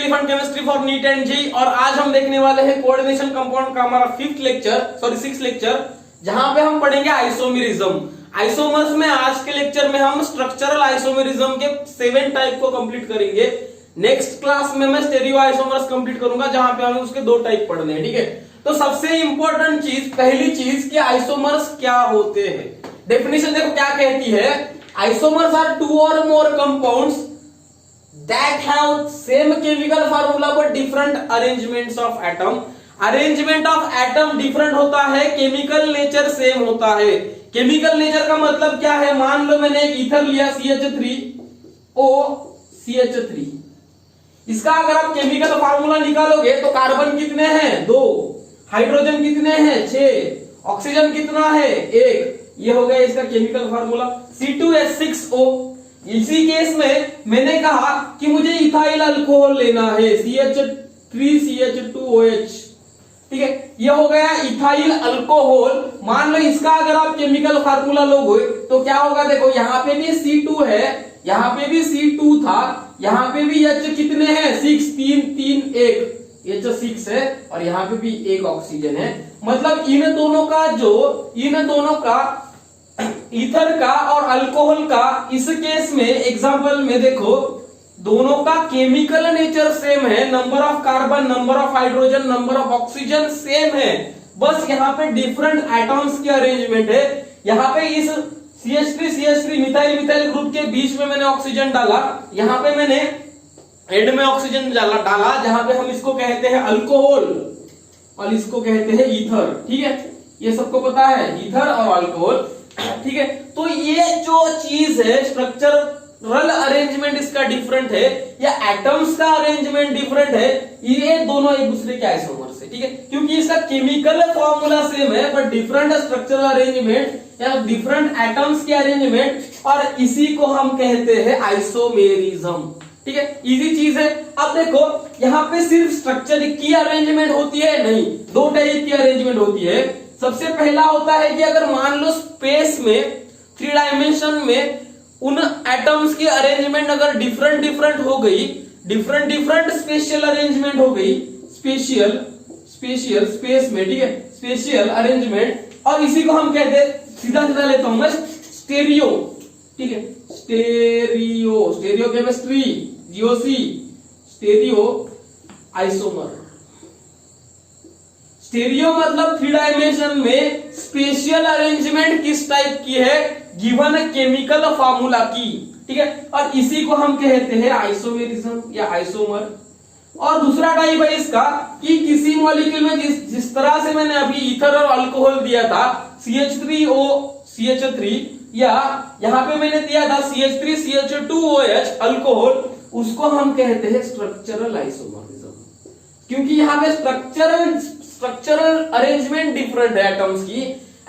Elephant chemistry for NEET and JEE. और आज हम देखने वाले हैं कोऑर्डिनेशन कंपाउंड का हमारा सिक्स लेक्चर, जहां पे हम पढ़ेंगे आइसोमेरिज्म। आइसोमर्स में आज के लेक्चर में हम स्ट्रक्चरल आइसोमेरिज्म के 7 टाइप को कंप्लीट करेंगे। नेक्स्ट क्लास में मैं स्टेरियो आइसोमर्स कंप्लीट करूंगा, जहां पे हमें उसके 2 टाइप पढ़ने हैं। ठीक है, तो सबसे इंपॉर्टेंट चीज, पहली चीज कि आइसोमर्स क्या होते हैं। डेफिनेशन देखो क्या कहती है, isomers are 2 or more compounds that have same chemical formula but different arrangements of atom। Arrangement of atom different होता है, केमिकल नेचर सेम होता है। केमिकल नेचर का मतलब क्या है, मान लो मैंने एक ईथर लिया CH3O CH3, इसका अगर आप केमिकल फार्मूला निकालोगे तो कार्बन कितने हैं 2, हाइड्रोजन कितने हैं 6, ऑक्सीजन कितना है 1, ये हो गया इसका केमिकल फार्मूला C2H6O। इसी केस में मैंने कहा कि मुझे इथाइल अल्कोहल लेना है CH3CH2OH, ठीक है, ये हो गया इथाइल अल्कोहल। मान लो इसका अगर आप केमिकल फार्मूला लोगे तो क्या होगा, देखो यहाँ पे भी C2 है, यहाँ पे भी C2 था, यहाँ पे भी H कितने हैं 6, 3 3 1, H6 है, और यहाँ पे भी 1 ऑक्सीजन है। मतलब इन दोनों का ईथर का और अल्कोहल का इस केस में एग्जांपल में देखो, दोनों का केमिकल नेचर सेम है, number of carbon, number of hydrogen, number of oxygen same है, बस यहाँ पे डिफरेंट एटम्स के अरेंजमेंट है। यहाँ पे इस CH3 मिथाइल ग्रुप के बीच में मैंने ऑक्सीजन डाला, यहाँ पे मैंने एंड में ऑक्सीजन डाला, जहां पे हम इसको कहते हैं अल्कोहल और इसको कहते हैं ईथर। ठीक है, ये सबको पता है, ईथर और अल्कोहल। ठीक है, तो ये जो चीज है स्ट्रक्चरल अरेंजमेंट इसका डिफरेंट है, या एटम्स का अरेंजमेंट डिफरेंट है, ये दोनों एक दूसरे के आइसोमर्स है। ठीक है, क्योंकि इसका केमिकल फॉर्मूला सेम है बट डिफरेंट स्ट्रक्चरल अरेंजमेंट या डिफरेंट एटम्स के अरेंजमेंट, और इसी को हम कहते हैं आइसोमेरिज्म। ठीक है, इजी चीज है। अब देखो यहाँ पे सिर्फ स्ट्रक्चर की अरेंजमेंट होती है, नहीं, 2 टाइप की अरेंजमेंट होती है। सबसे पहला होता है कि अगर मान लो स्पेस में 3 डायमेंशन में उन एटम्स की अरेंजमेंट अगर डिफरेंट हो गई, डिफरेंट स्पेशियल अरेंजमेंट हो गई, स्पेशियल स्पेस में, ठीक है, स्पेशियल अरेंजमेंट, और इसी को हम कहते हैं, सीधा लेता हूं मैं, स्टेरियो। ठीक है, stereo chemistry GOC, stereo isomer. Stereo मतलब 3 डायमेंशन में स्पेशियल अरेंजमेंट किस टाइप की है, गिवन केमिकल फार्मूला की। ठीक है, और इसी को हम कहते हैं आइसोमेरिज्म या आइसोमर। और दूसरा टाइप है इसका कि किसी मॉलिक्यूल में जिस तरह से मैंने अभी ईथर और अल्कोहल दिया था CH3O CH3, या यहां पे मैंने दिया था CH3CH2OH अल्कोहल, उसको हम कहते हैं स्ट्रक्चरल आइसोमरिज्म, क्योंकि यहाँ पे स्ट्रक्चरल अरेंजमेंट डिफरेंट है एटम्स की।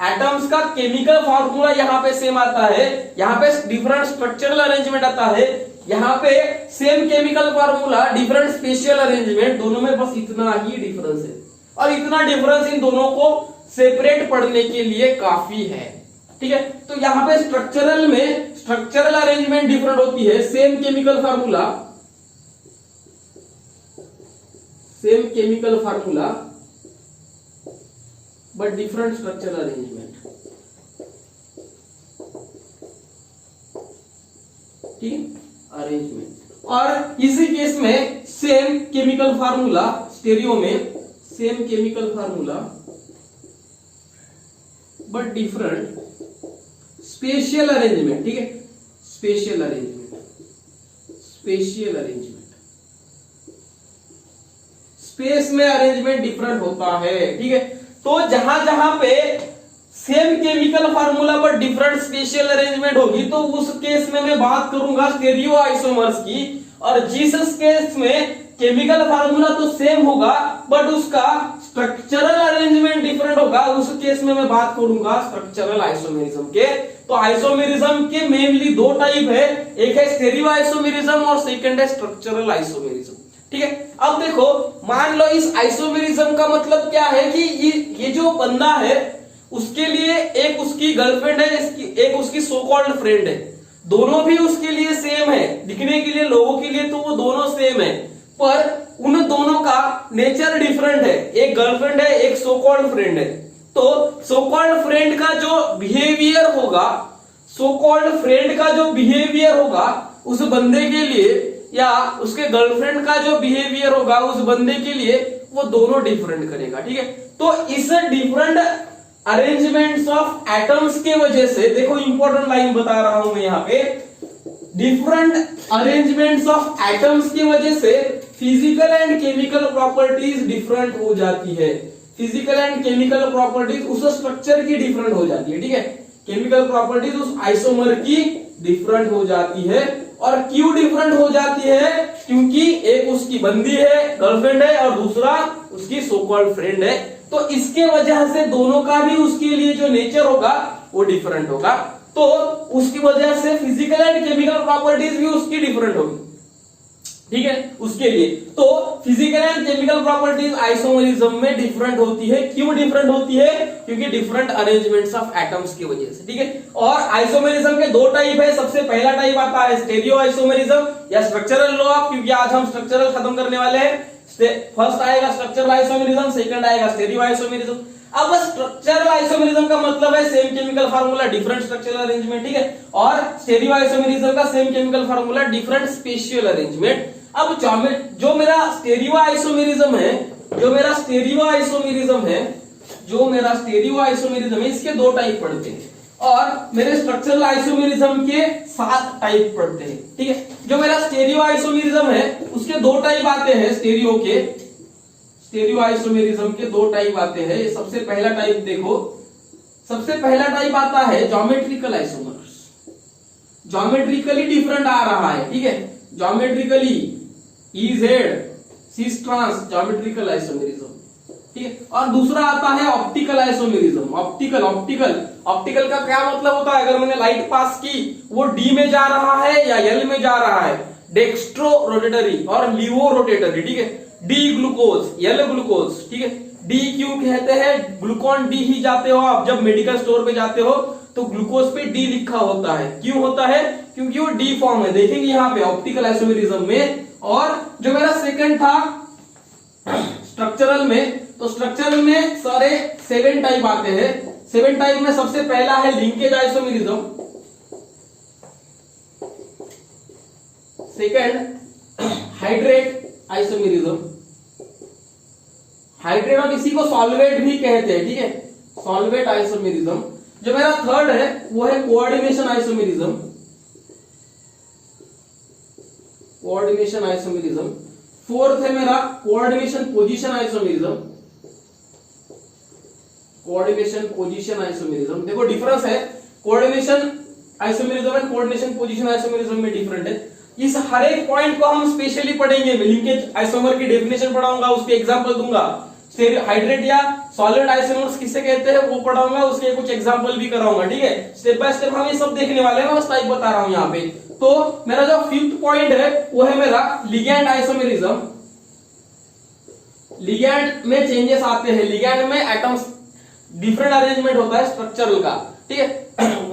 एटम्स का केमिकल फार्मूला यहाँ पे सेम आता है, यहाँ पे डिफरेंट स्ट्रक्चरल अरेंजमेंट आता है, यहाँ पे same chemical formula different spatial arrangement, दोनों में बस इतना ही डिफरेंस है, और इतना डिफरेंस इन दोनों को सेपरेट पढ़ने के लिए काफी है। ठीक है, तो यहाँ पे स्ट्रक्चरल अरेंजमेंट डिफरेंट होती है, same chemical formula but different structural arrangement. ठीक, अरेंजमेंट। और इसी केस में सेम केमिकल फार्मूला, स्टेरियो में same chemical formula but different spatial arrangement. ठीक है, स्पेशियल अरेंजमेंट, स्पेस में अरेंजमेंट डिफरेंट होता है। ठीक है, तो जहां पे सेम केमिकल फार्मूला पर डिफरेंट स्पेशियल अरेंजमेंट होगी, तो उस केस में मैं बात करूंगा स्टेरियो आइसोमर्स की, और जिस केस में केमिकल फार्मूला तो सेम होगा बट उसका स्ट्रक्चरल अरेंजमेंट डिफरेंट होगा, उस केस में मैं बात करूंगा स्ट्रक्चरल आइसोमेरिज्म के। तो आइसोमेरिज्म के मेनली 2 टाइप है, एक है स्टेरियो आइसोमेरिज्म और सेकंड है स्ट्रक्चरल आइसोमेरिज्म। ठीक है, अब देखो मान लो इस आइसोमेरिज्म का मतलब क्या है कि ये जो बंदा है उसके लिए एक उसकी गर्लफ्रेंड है, एक उसकी सो कॉल्ड फ्रेंड है, दोनों भी उसके लिए सेम है, दिखने के लिए लोगों के लिए तो वो दोनों सेम है, पर उन दोनों का नेचर डिफरेंट है, एक गर्लफ्रेंड है एक सो कॉल्ड फ्रेंड है। तो सो कॉल्ड फ्रेंड का जो बिहेवियर होगा, सो कॉल्ड फ्रेंड का जो बिहेवियर होगा उस बंदे के लिए, या उसके गर्लफ्रेंड का जो बिहेवियर होगा उस बंदे के लिए, वो दोनों डिफरेंट करेगा। ठीक है, तो इस डिफरेंट अरेंजमेंट्स ऑफ एटम्स के वजह से, देखो इंपॉर्टेंट लाइन बता रहा हूं मैं यहाँ पे, डिफरेंट अरेंजमेंट्स ऑफ एटम्स की वजह से physical and chemical properties different हो जाती है। फिजिकल एंड केमिकल प्रॉपर्टीज उस स्ट्रक्चर की डिफरेंट हो जाती है। ठीक है, केमिकल प्रॉपर्टीज उस आइसोमर की डिफरेंट हो जाती है। और क्यों डिफरेंट हो जाती है? क्योंकि एक उसकी बंदी है, गर्लफ्रेंड है, और दूसरा उसकी सो कॉल्ड फ्रेंड है। तो इसके वजह से दोनों का भी उसके लिए जो नेचर होगा वो डिफरेंट होगा। तो उसकी वजह से फिजिकल एंड केमिकल प्रॉपर्टीज भी उसकी डिफरेंट होगी। ठीक है, उसके लिए तो physical and chemical properties isomerism में डिफरेंट होती है। क्यों डिफरेंट होती है? क्योंकि डिफरेंट अरेंजमेंट्स ऑफ एटम्स की वजह से। ठीक है, और आइसोमरिज्म के दो टाइप है। सबसे पहला टाइप आता है स्टेरियो आइसोमरिज्म या स्ट्रक्चरल लॉ, क्योंकि आज हम स्ट्रक्चरल खत्म करने वाले हैं। फर्स्ट आएगा स्ट्रक्चरल आइसोमरिज्म, सेकंड आएगा स्टेरियो आइसोमरिज्म। अब स्ट्रक्चरल आइसोमरिज्म का मतलब है same chemical formula different structural arrangement. ठीक है, और स्टेरियो आइसोमरिज्म का same chemical formula different spatial arrangement. अब जो मेरा स्टेरियो आइसोमेरिज्म है, जो मेरा स्टेरियो आइसोमेरिज्म है, इसके दो टाइप पढ़ते हैं, और मेरे स्ट्रक्चरल आइसोमेरिज्म के 7 टाइप पढ़ते हैं। ठीक है, जो मेरा स्टेरियो आइसोमेरिज्म है उसके दो टाइप आते हैं। स्टेरियो आइसोमेरिज्म के दो टाइप आते हैं। सबसे पहला टाइप देखो, सबसे पहला टाइप आता है ज्योमेट्रिकल आइसोमर्स। ज्योमेट्रिकली डिफरेंट आ रहा है। ठीक है, geometrically EZ cis trans geometrical isomerism. ठीक है, और दूसरा आता है ऑप्टिकल आइसोमेरिज्म। ऑप्टिकल का क्या मतलब होता है? अगर मैंने लाइट पास की, वो D में जा रहा है या L में जा रहा है, डेक्स्ट्रो रोटेटरी और लीवो रोटेटरी। ठीक है, D ग्लूकोज, L ग्लूकोज। ठीक है, D क्यों कहते हैं? ग्लूकॉन D ही जाते हो आप, जब मेडिकल स्टोर पे जाते हो तो ग्लूकोज पे D लिखा होता है। क्यों होता है? क्योंकि वो D फॉर्म है। देखेंगे यहाँ पे ऑप्टिकल आइसोमेरिज्म में। और जो मेरा सेकंड था स्ट्रक्चरल में, तो स्ट्रक्चरल में सारे 7 टाइप आते हैं। 7 टाइप में सबसे पहला है linkage isomerism, second hydrate isomerism, hydrate और इसी को सॉल्वेट भी कहते हैं। ठीक है, सॉल्वेट आइसोमेरिज्म। जो मेरा थर्ड है वो है coordination isomerism, coordination isomerism. Fourth है मेरा coordination position isomerism, coordination position isomerism. देखो डिफरेंस है, coordination isomerism and coordination position isomerism में डिफरेंट है। इस हर एक पॉइंट को हम स्पेशली पढ़ेंगे। लिंकेज आइसोमर की डेफिनेशन पढ़ाऊंगा, उसके एग्जांपल दूंगा। हाइड्रेट या सॉलिड आइसोमर्स किसे कहते हैं वो पढ़ाऊंगा, उसके कुछ एग्जांपल भी कराऊंगा। ठीक है, स्टेप बाय स्टेप हम ये सब देखने वाले हैं, मैं बस टाइप बता रहा हूं यहाँ पे। तो मेरा जो 5th पॉइंट है वो है मेरा लिगैंड आइसोमेरिज्म। लिगैंड में चेंजेस आते हैं, लिगैंड में एटम्स डिफरेंट अरेंजमेंट होता है स्ट्रक्चरल का। ठीक है,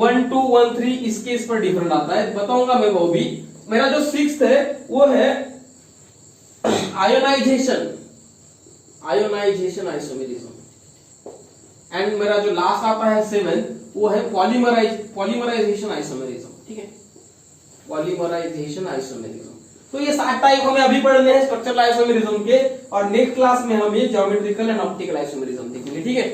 1 2 1 3 इसके इस पर डिफरेंट आता है, बताऊंगा मैं वो भी। मेरा जो 6th है वो है आयोनाइजेशन आइसोमेरिज्म। एंड मेरा जो लास्ट आता है 7 वो है पॉलीमराइजेशन आइसोमेरिज्म। ठीक है, पॉलीमराइजेशन आइसोमेरिज्म। तो ये 7 टाइप हमें अभी पढ़ने हैं स्ट्रक्चरल आइसोमेरिज्म के, और नेक्स्ट क्लास में हम ये ज्योमेट्रिकल एंड ऑप्टिकल आइसोमेरिज्म देखेंगे। ठीक है,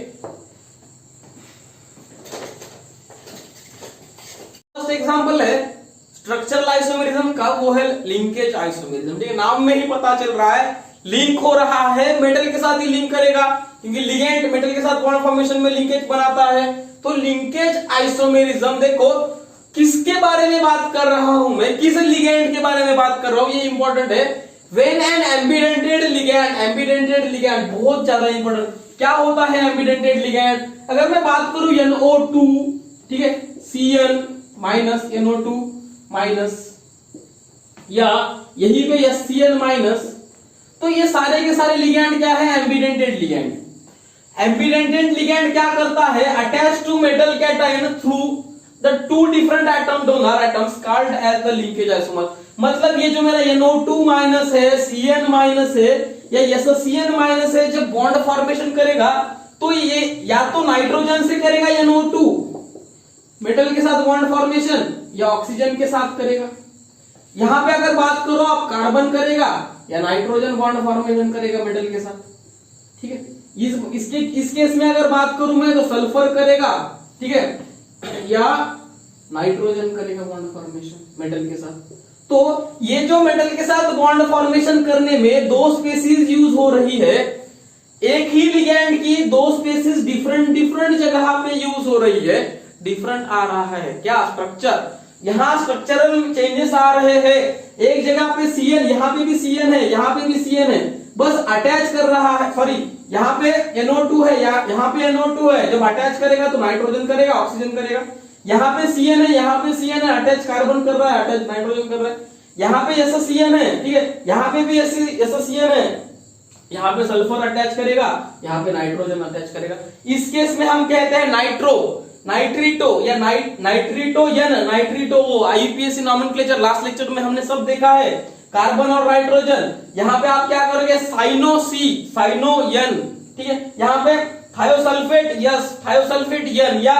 फर्स्ट एग्जांपल है स्ट्रक्चरल आइसोमेरिज्म का, वो है लिंकेज आइसोमेरिज्म। ठीक है, नाम में ही पता चल रहा है लिंक हो रहा है, मेटल के साथ ही लिंक करेगा, क्योंकि लिगेंड मेटल के साथ बॉन्ड फॉर्मेशन में लिंकेज बनाता है। तो लिंकेज आइसोमेरिज्म, देखो किसके बारे में बात कर रहा हूं मैं, किस लिगेंड के बारे में बात कर रहा हूं, ये इंपॉर्टेंट है। व्हेन एन एम्बिडेंटेड लिगैंड बहुत ज्यादा इंपॉर्टेंट। क्या होता है एम्बिडेंटेड लिगैंड? अगर मैं बात करूं NO2, ठीक है, Cn माइनस NO2 माइनस, या यही पे HCl माइनस, तो ये सारे के सारे लिगैंड क्या है? Ambidentate ligand. एम्बिडेंटेड लिगैंड क्या करता है? Attach to metal cation through the two different atom donor atoms called as the linkage isomer। मतलब ये जो मेरा NO2 माइनस है, Cn माइनस है या SCN माइनस है, जब बॉन्ड फॉर्मेशन करेगा तो ये या तो नाइट्रोजन से करेगा NO2 मेटल के साथ बॉन्ड फॉर्मेशन, या ऑक्सीजन के साथ करेगा। यहां पे अगर बात करो आप, कार्बन करेगा या नाइट्रोजन बॉन्ड फॉर्मेशन करेगा मेटल के साथ, ठीक है। इस केस में अगर बात करूं मैं तो सल्फर करेगा, ठीक है, या नाइट्रोजन करेगा बॉन्ड फॉर्मेशन मेटल के साथ। तो ये जो मेटल के साथ बॉन्ड फॉर्मेशन करने में दो स्पेसीज यूज हो रही है, एक ही लिगैंड की दो स्पेसीज डिफरेंट जगह पे यूज हो रही है, डिफरेंट आ रहा है क्या स्ट्रक्चर, यहां स्ट्रक्चरल चेंजेस आ रहे हैं। एक जगह पे Cn, यहां पे भी Cn है, यहां पे भी Cn है, बस अटैच कर रहा है, सॉरी यहाँ पे NO2 है, यहाँ पे NO2 है, जब अटैच करेगा तो नाइट्रोजन करेगा, ऑक्सीजन करेगा। यहाँ पे Cn है, यहाँ पे Cn है, अटैच कार्बन कर रहा है, अटैच नाइट्रोजन कर रहा है। यहाँ पे SCN है, ठीक है, यहाँ पे भी SCN है, यहाँ पे सल्फर अटैच करेगा, यहाँ पे नाइट्रोजन अटैच करेगा। इस केस में हम कहते हैं नाइट्रीटो या नाइट्रीटोजन, नाइट्रीटो, वो IUPAC नॉमेनक्लेचर लास्ट लेक्चर में हमने सब देखा है, कार्बन और नाइट्रोजन। यहाँ पे आप क्या करोगे, साइनो-N, ठीक है, यहाँ पे थायोसल्फेट, यस थायोसल्फेट N या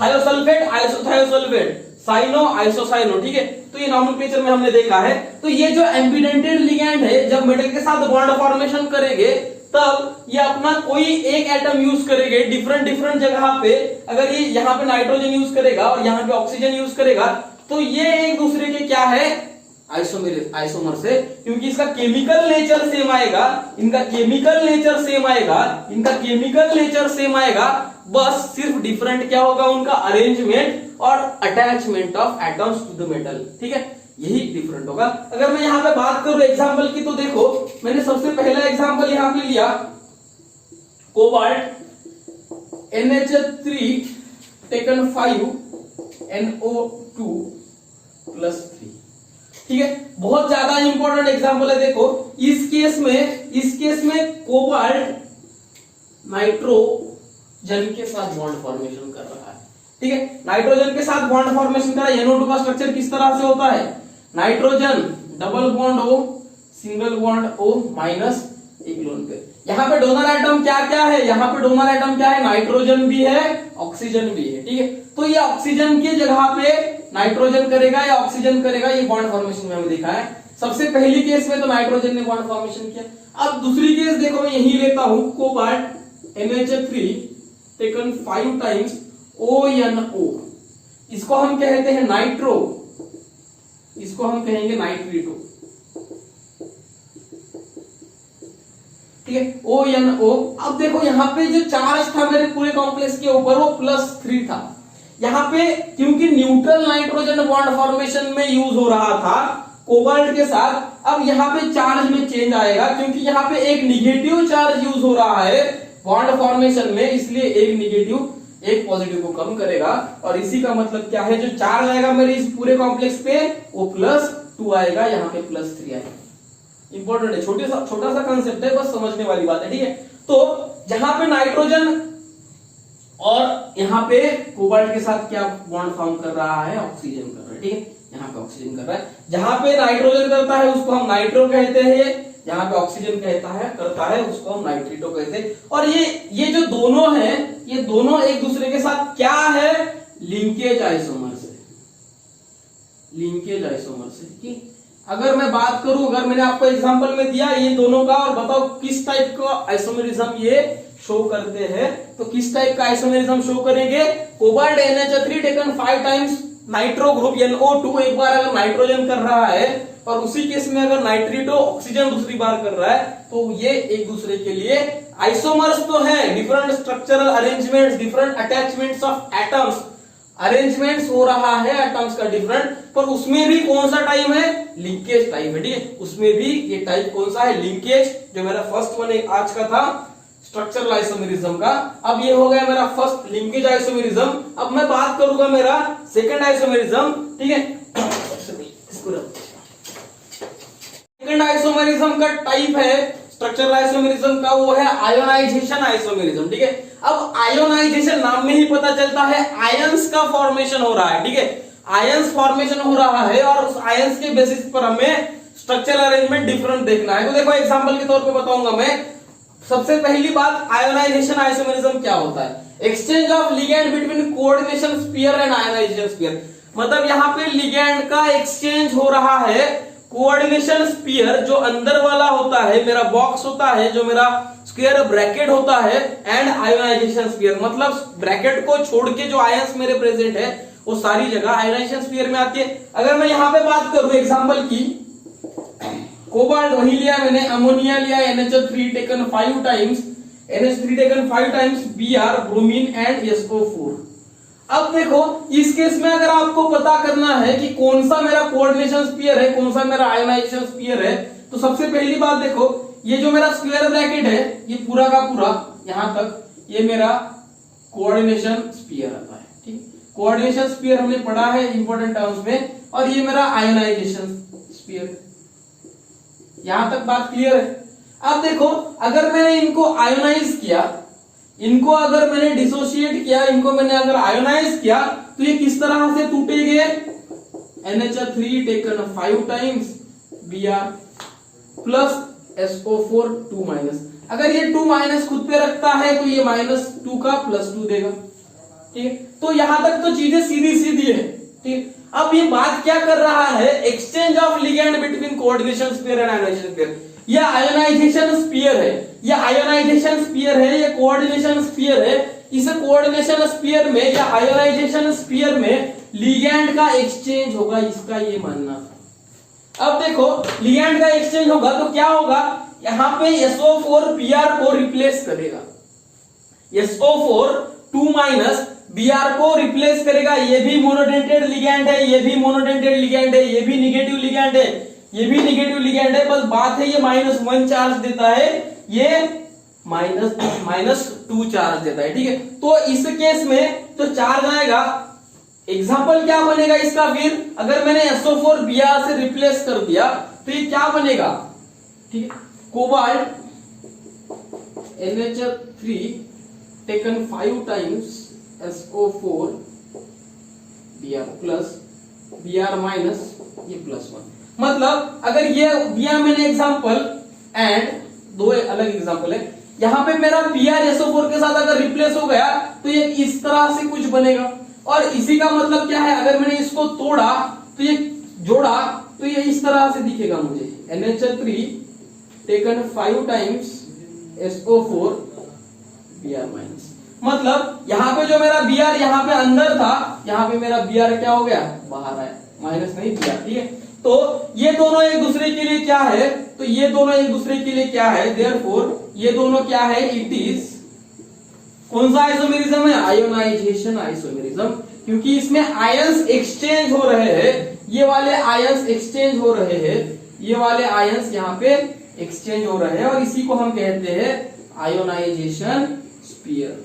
थायोसल्फेट आइसोथायोसल्फेट, साइनो आइसोसाइनो, ठीक है। तो ये नॉमेनक्लेचर में हमने देखा है। तो ये जो एम्बिडेंटेड लिगैंड है, जब मेटल के साथ बॉन्ड फॉर्मेशन करेंगे तब ये अपना कोई एक एटम यूज करेंगे डिफरेंट जगह पे। अगर ये यहाँ पे नाइट्रोजन यूज करेगा और यहाँ पे ऑक्सीजन यूज करेगा तो ये एक दूसरे के क्या है, आइसोमर से, क्योंकि इसका केमिकल नेचर सेम आएगा, इनका केमिकल नेचर सेम आएगा, इनका केमिकल नेचर सेम आएगा, बस सिर्फ डिफरेंट क्या होगा उनका अरेंजमेंट और attachment of atoms to the metal, ठीक है, यही डिफरेंट होगा। अगर मैं यहाँ पे बात करूं एग्जाम्पल की, तो देखो मैंने सबसे पहला एग्जाम्पल यहाँ पे लिया कोबाल्ट NH3 टेकन 5 NO2 + 3, ठीक है, बहुत ज्यादा इंपॉर्टेंट एग्जाम्पल है। देखो इस केस में कोबाल्ट नाइट्रोजन के साथ बॉन्ड फॉर्मेशन कर रहा है, ठीक है, नाइट्रोजन के साथ बॉन्ड फॉर्मेशन कर रहा है। NO2 का स्ट्रक्चर किस तरह से होता है, nitrogen double bond O, single bond O minus एक लोन पेयर। यहाँ पे डोनर एटम क्या क्या है, यहाँ पे डोनर एटम क्या है, नाइट्रोजन भी है, ऑक्सीजन भी है, ठीक है। तो ये ऑक्सीजन की जगह पे नाइट्रोजन करेगा या ऑक्सीजन करेगा, ये बॉन्ड फॉर्मेशन में हमें देखा है। सबसे पहली केस में तो नाइट्रोजन ने बॉन्ड फॉर्मेशन किया। अब दूसरी केस देखो, मैं यही लेता हूं cobalt NH3 taken 5 times ONO, इसको हम कहते हैं नाइट्रो, इसको हम कहेंगे नाइट्रीटो, ठीक है, ONO। अब देखो यहाँ पे जो चार्ज था मेरे पूरे कॉम्प्लेक्स के ऊपर वो +3 था। यहाँ पे क्योंकि न्यूट्रल नाइट्रोजन बॉन्ड फॉर्मेशन में यूज हो रहा था कोबाल्ट के साथ, अब यहाँ पे चार्ज में चेंज आएगा, क्योंकि यहाँ पे एक निगेटिव चार्ज यूज हो रहा है बॉन्ड फॉर्मेशन में, इसलिए एक निगेटिव एक पॉजिटिव को कम करेगा। और इसी का मतलब क्या है, जो चार्ज आएगा मेरे इस पूरे कॉम्प्लेक्स पे वो +2 आएगा, यहाँ पे +3 आएगा। इंपॉर्टेंट है, छोटा सा कंसेप्ट है, बस समझने वाली बात है, ठीक है। तो जहां पे नाइट्रोजन और यहाँ पे कोबाल्ट के साथ क्या बॉन्ड फॉर्म कर रहा है, ऑक्सीजन कर रहा है, ठीक है, यहाँ पे ऑक्सीजन कर रहा है। जहां पे नाइट्रोजन करता है उसको हम नाइट्रो कहते हैं, यहाँ पे ऑक्सीजन करता है उसको हम नाइट्रीटो कहते हैं। और ये जो दोनों है, ये दोनों एक दूसरे के साथ क्या है, लिंकेज आइसोमर से, लिंकेज आइसोमर से। ठीक, अगर मैं बात करूं, अगर मैंने आपको एग्जांपल में दिया ये दोनों का, और बताओ किस टाइप का आइसोमेरिज्म ये शो करते हैं, तो किस टाइप का आइसोमेरिज्म शो करेंगे, cobalt NH3 taken 5 times nitro group NO2 एक बार अगर नाइट्रोजन कर रहा है, और उसी केस में अगर नाइट्रीटो ऑक्सीजन दूसरी बार कर रहा है, तो ये एक दूसरे के लिए आइसोमर्स तो है, different structural arrangements, different attachments of atoms, arrangements हो रहा है एटम्स का डिफरेंट, पर उसमें भी कौन सा टाइप है, लिंकेज टाइप है, ठीक है। उसमें भी ये टाइप कौन सा है, लिंकेज, जो मेरा फर्स्ट वन आज का था स्ट्रक्चरल आइसोमेरिज्म का। अब ये हो गया मेरा फर्स्ट लिंकेज आइसोमेरिज्म। अब मैं बात करूंगा मेरा सेकंड आइसोमेरिज्म, ठीक है। सेकंड आइसोमेरिज्म का टाइप है स्ट्रक्चरल आइसोमेरिज्म का, वो है आयोनाइजेशन आइसोमेरिज्म, ठीक है। अब आयोनाइजेशन नाम में ही पता चलता है आयंस का फॉर्मेशन हो रहा है, ठीक है, आयंस फॉर्मेशन हो रहा है और उस आयंस के बेसिस पर हमें स्ट्रक्चरल अरेंजमेंट डिफरेंट देखना है। तो देखो एग्जांपल के तौर पे बताऊंगा मैं। सबसे पहली बात, आयोनाइजेशन आइसोमेरिज्म क्या होता है? Exchange of ligand between coordination sphere and ionization sphere. मतलब यहाँ पे लिगैंड का एक्सचेंज हो रहा है कोऑर्डिनेशन स्फीयर जो अंदर वाला होता है, मेरा बॉक्स होता है, जो मेरा स्क्वायर ब्रैकेट होता है, एंड आयोनाइजेशन स्फीयर मतलब ब्रैकेट को छोड़ के जो आयंस मेरे प्रेजेंट है वो सारी जगह आयोनाइजेशन स्फीयर में आती है। अगर मैं यहाँ पे बात करूं एग्जांपल की, कोबाल्ट वही लिया मैंने, अमोनिया लिया, NH3 taken 5 times, NH3 taken 5 times, Br bromine and SO4। अब देखो इस केस में अगर आपको पता करना है कि कौन सा मेरा कोऑर्डिनेशन स्फीयर है, कौन सा मेरा आयोनाइजेशन स्फीयर है, तो सबसे पहली बात देखो, ये जो मेरा स्क्वायर ब्रैकेट है ये पूरा का पूरा यहां तक ये मेरा कोऑर्डिनेशन स्फीयर आता है, ठीक। कोऑर्डिनेशन स्फीयर हमने पढ़ा है इंपॉर्टेंट टर्म्स में, और ये मेरा आयोनाइजेशन स्फीयर। यहां तक बात क्लियर है? अब देखो अगर मैंने इनको आयोनाइज किया, इनको अगर मैंने डिसोशिएट किया, इनको मैंने अगर आयोनाइज किया तो ये किस तरह से टूटेंगे? NH3 taken 5 times, Br plus SO4 2 minus. अगर ये 2 माइनस खुद पे रखता है तो ये -2 का +2 देगा, ठीक है। तो यहां तक तो चीजें सीधी सीधी है, ठीक। अब ये बात क्या कर रहा है? Exchange of ligand between coordination sphere and ionization sphere. ये आयोनाइजेशन स्फीयर है, ये आयोनाइजेशन स्फीयर है, ये कोऑर्डिनेशन स्फीयर है। इस कोऑर्डिनेशन स्फीयर में या आयोनाइजेशन स्फीयर में लिगैंड का एक्सचेंज होगा, इसका ये मानना था। अब देखो लिगैंड का एक्सचेंज होगा तो क्या होगा? यहां पे SO4 Br को रिप्लेस करेगा, SO4 2 माइनस Br को रिप्लेस करेगा। ये भी मोनोडेंटेड लिगैंड है, ये भी मोनोडेंटेड लिगैंड है, ये भी निगेटिव लिगैंड है, ये भी निगेटिव लिगैंड है। बस बात है ये -1 चार्ज देता है, ये -2 चार्ज देता है, ठीक है। तो इस केस में जो चार्ज आएगा, एग्जाम्पल क्या बनेगा इसका? फिर अगर मैंने SO4 Br से रिप्लेस कर दिया तो ये क्या बनेगा? ठीक है, cobalt NH3 taken 5 times SO4 Br plus Br minus ये +1। मतलब अगर ये दिया मैंने एग्जांपल, एंड दो अलग एग्जांपल है, यहां पे मेरा Br SO4 के साथ अगर रिप्लेस हो गया तो ये इस तरह से कुछ बनेगा। और इसी का मतलब क्या है? अगर मैंने इसको तोड़ा तो ये जोड़ा तो ये इस तरह से दिखेगा मुझे, NH3 taken 5 times SO4 Br minus. मतलब यहाँ पे जो मेरा Br यहाँ पे अंदर था, यहाँ पे मेरा Br क्या हो गया? बाहर आया, माइनस नहीं Br, ठीक है। तो ये दोनों एक दूसरे के लिए क्या है? तो ये दोनों एक दूसरे के लिए क्या है? देयरफॉर ये दोनों क्या है? इट इज कौन सा आइसोमेरिज्म है? आयोनाइजेशन आइसोमेरिज्म, क्योंकि इसमें आयंस एक्सचेंज हो रहे हैं, ये वाले आयंस एक्सचेंज हो रहे हैं, ये वाले आयंस यहाँ पे एक्सचेंज हो रहे हैं, और इसी को हम कहते हैं आयोनाइजेशन स्फीयर,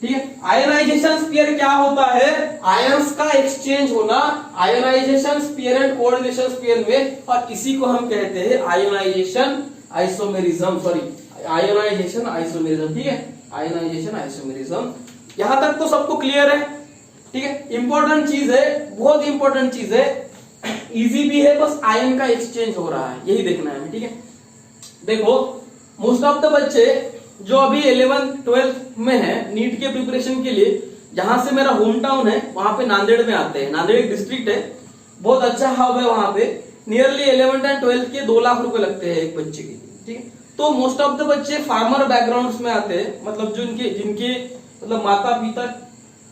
ठीक है। आयोनाइजेशन स्फीयर क्या होता है? आयंस का एक्सचेंज होना ionization sphere and coordination sphere में, और इसी को हम कहते हैं ionization isomerism, sorry ionization isomerism, ठीक है, आयोनाइजेशन आइसोमेरिज्म। यहां तक तो सबको क्लियर है, ठीक है। इंपॉर्टेंट चीज है, बहुत इंपॉर्टेंट चीज है, इजी भी है, बस आयन का एक्सचेंज हो रहा है, यही देखना है, ठीक है। देखो मोस्ट ऑफ द बच्चे जो अभी 11th 12th में है नीट के प्रिपरेशन के लिए, जहां से मेरा होम टाउन है वहां पे नांदेड़ में आते हैं। नांदेड़ एक डिस्ट्रिक्ट है, बहुत अच्छा हब है वहां पे। नियरली 11th एंड 12th के 2 लाख रुपए लगते हैं एक बच्चे के, ठीक है। तो मोस्ट ऑफ द बच्चे फार्मर बैकग्राउंड्स में आते हैं, मतलब जो जिनके मतलब माता पिता